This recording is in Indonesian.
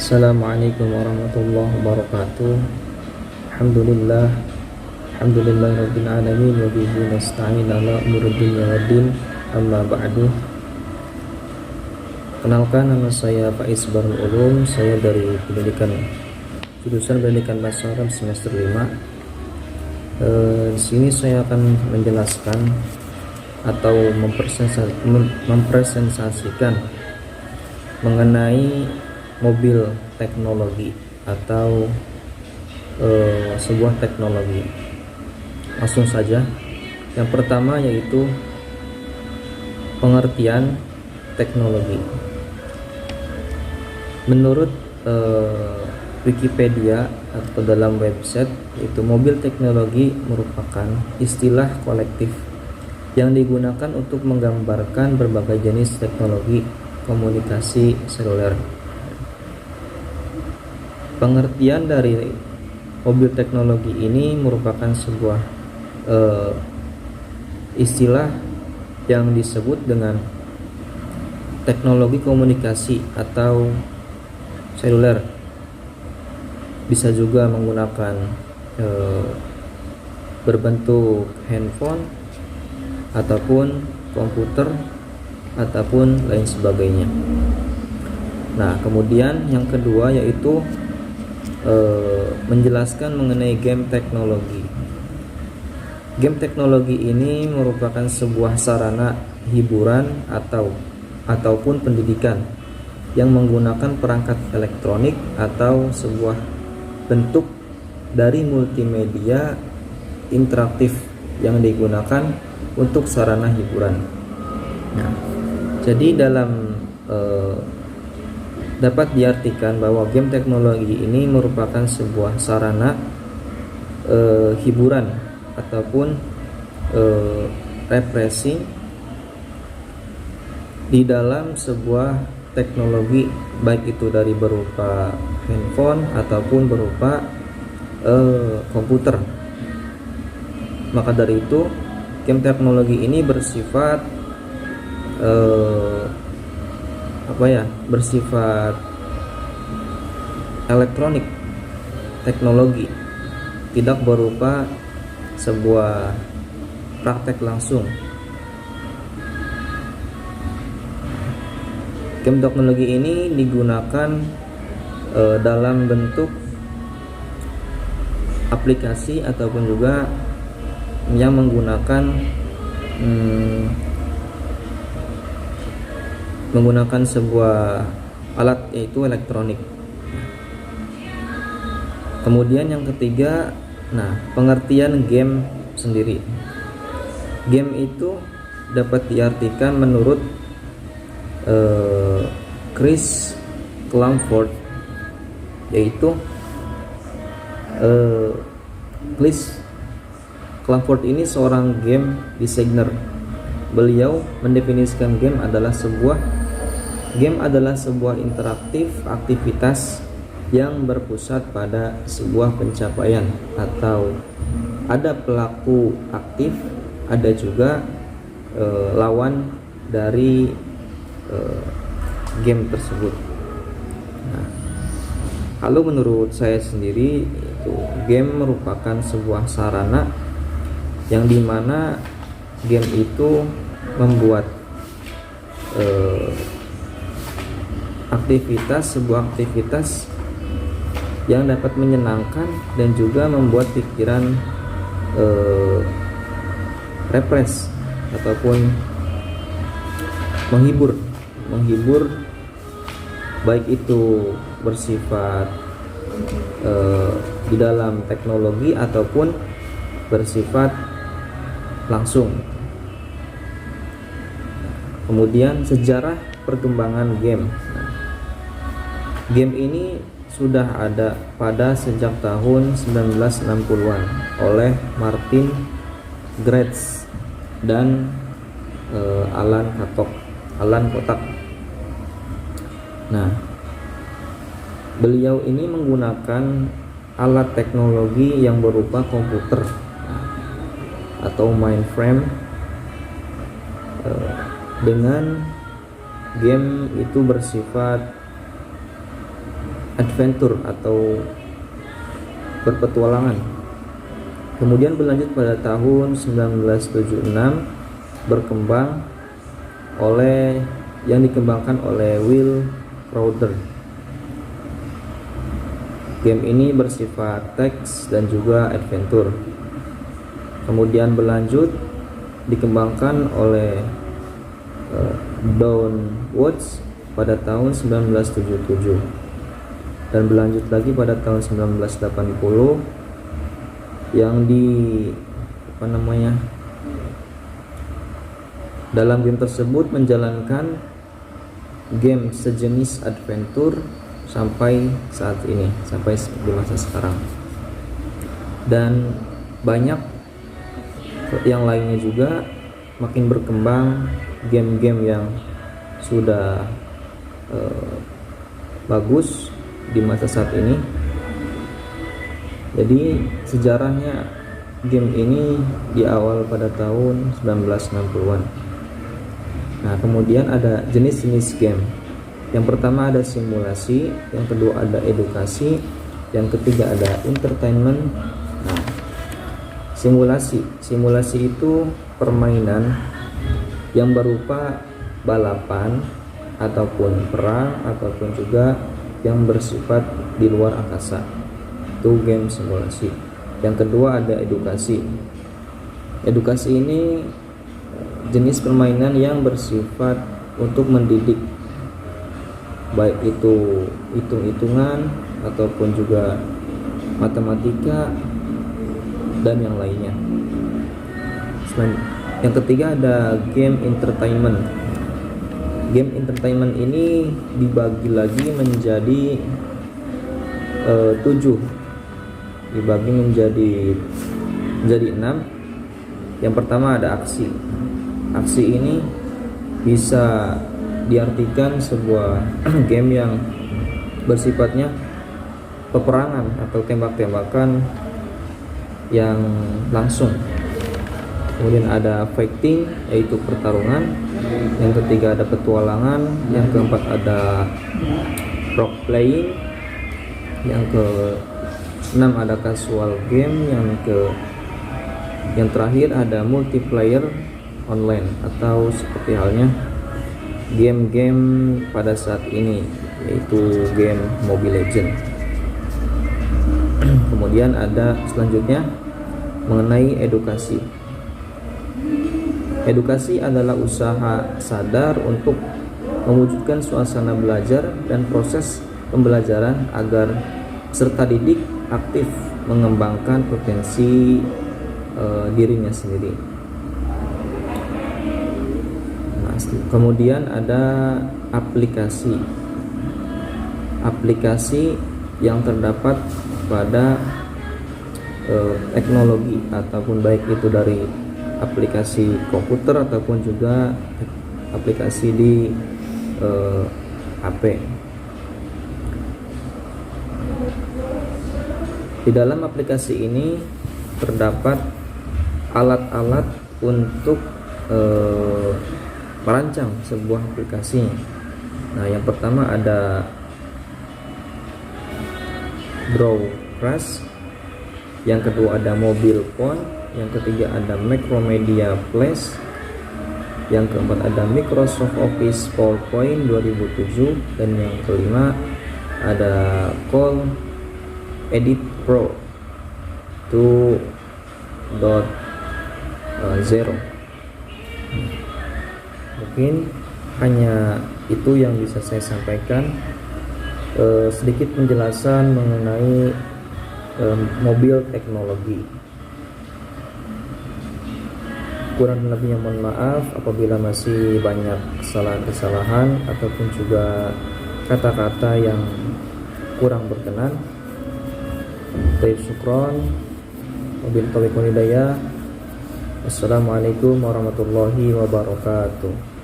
Assalamualaikum warahmatullahi wabarakatuh. Alhamdulillah, alhamdulillahirabbil alamin wa bihi nasta'in ala umuri dunya waddin. Amma ba'du. Kenalkan, nama saya Faiz Barul Ulum. Saya dari jurusan pendidikan bahasa Arab semester 5. Di sini saya akan menjelaskan atau mempresentasikan mengenai mobil teknologi atau sebuah teknologi. Langsung saja. Yang pertama yaitu pengertian teknologi. Menurut Wikipedia atau dalam website, itu mobil teknologi merupakan istilah kolektif yang digunakan untuk menggambarkan berbagai jenis teknologi komunikasi seluler. Pengertian dari mobil teknologi ini merupakan sebuah istilah yang disebut dengan teknologi komunikasi atau seluler. Bisa juga menggunakan berbentuk handphone ataupun komputer ataupun lain sebagainya. Nah, kemudian yang kedua yaitu menjelaskan mengenai game teknologi. Game teknologi ini merupakan sebuah sarana hiburan ataupun pendidikan yang menggunakan perangkat elektronik atau sebuah bentuk dari multimedia interaktif yang digunakan untuk sarana hiburan. Nah, jadi dapat diartikan bahwa game teknologi ini merupakan sebuah sarana hiburan ataupun represi di dalam sebuah teknologi, baik itu dari berupa handphone ataupun berupa komputer. Maka dari itu game teknologi ini bersifat bersifat elektronik, teknologi, tidak berupa sebuah praktek langsung. Game teknologi ini digunakan dalam bentuk aplikasi ataupun juga yang menggunakan sebuah alat, yaitu elektronik. Kemudian yang ketiga, pengertian game sendiri. Game itu dapat diartikan menurut Chris Clamford, yaitu Chris Clamford ini seorang game designer. Beliau mendefinisikan game adalah sebuah interaktif aktivitas yang berpusat pada sebuah pencapaian, atau ada pelaku aktif, ada juga lawan dari game tersebut. Lalu menurut saya sendiri, itu game merupakan sebuah sarana yang dimana game itu membuat sebuah aktivitas yang dapat menyenangkan dan juga membuat pikiran refresh ataupun menghibur, baik itu bersifat di dalam teknologi ataupun bersifat langsung. Kemudian sejarah perkembangan game. Game ini sudah ada pada sejak tahun 1960-an oleh Martin Gratz dan Alan Kotak. Beliau ini menggunakan alat teknologi yang berupa komputer atau mainframe dengan game itu bersifat adventure atau berpetualangan. Kemudian berlanjut pada tahun 1976 yang dikembangkan oleh Will Crowder. Game ini bersifat teks dan juga adventure. Kemudian berlanjut dikembangkan oleh Don Watts pada tahun 1977 dan berlanjut lagi pada tahun 1980 yang dalam game tersebut menjalankan game sejenis adventure sampai saat ini, sampai di masa sekarang. Dan banyak yang lainnya juga makin berkembang, game-game yang sudah bagus di masa saat ini. Jadi sejarahnya game ini di awal pada tahun 1960-an. Nah, kemudian ada jenis-jenis game. Yang pertama ada simulasi, yang kedua ada edukasi, yang ketiga ada entertainment. Nah, simulasi itu permainan yang berupa balapan ataupun perang ataupun juga yang bersifat di luar angkasa. Itu game simulasi. Yang kedua ada edukasi. Edukasi ini jenis permainan yang bersifat untuk mendidik, baik itu hitung-hitungan ataupun juga matematika dan yang lainnya. Yang ketiga ada game entertainment. Game entertainment ini dibagi lagi menjadi 7, dibagi menjadi 6. Yang pertama ada aksi. Aksi ini bisa diartikan sebuah game yang bersifatnya peperangan atau tembak-tembakan yang langsung. Kemudian ada fighting, yaitu pertarungan. Yang ketiga ada petualangan. Yang keempat ada role playing. Yang ke-6 ada casual game. Yang terakhir ada multiplayer online, atau seperti halnya game-game pada saat ini, yaitu game Mobile Legends. Kemudian ada selanjutnya mengenai edukasi. Edukasi adalah usaha sadar untuk mewujudkan suasana belajar dan proses pembelajaran agar peserta didik aktif mengembangkan potensi dirinya sendiri. Nah, kemudian ada aplikasi. Aplikasi yang terdapat pada teknologi, ataupun baik itu dari aplikasi komputer ataupun juga aplikasi di HP. Di dalam aplikasi ini terdapat alat-alat untuk merancang sebuah aplikasi. Nah, yang pertama ada Drawcraft, yang kedua ada Mobile Phone, yang ketiga ada Macromedia Flash, yang keempat ada Microsoft Office PowerPoint 2007, dan yang kelima ada Call Edit Pro 2.0. Mungkin hanya itu yang bisa saya sampaikan, sedikit penjelasan mengenai mobil teknologi. Kurang dan lebihnya mohon maaf apabila masih banyak kesalahan-kesalahan ataupun juga kata-kata yang kurang berkenan. Baik, syukron. Wabillahi taufiq wal hidayah. Wassalamualaikum warahmatullahi wabarakatuh.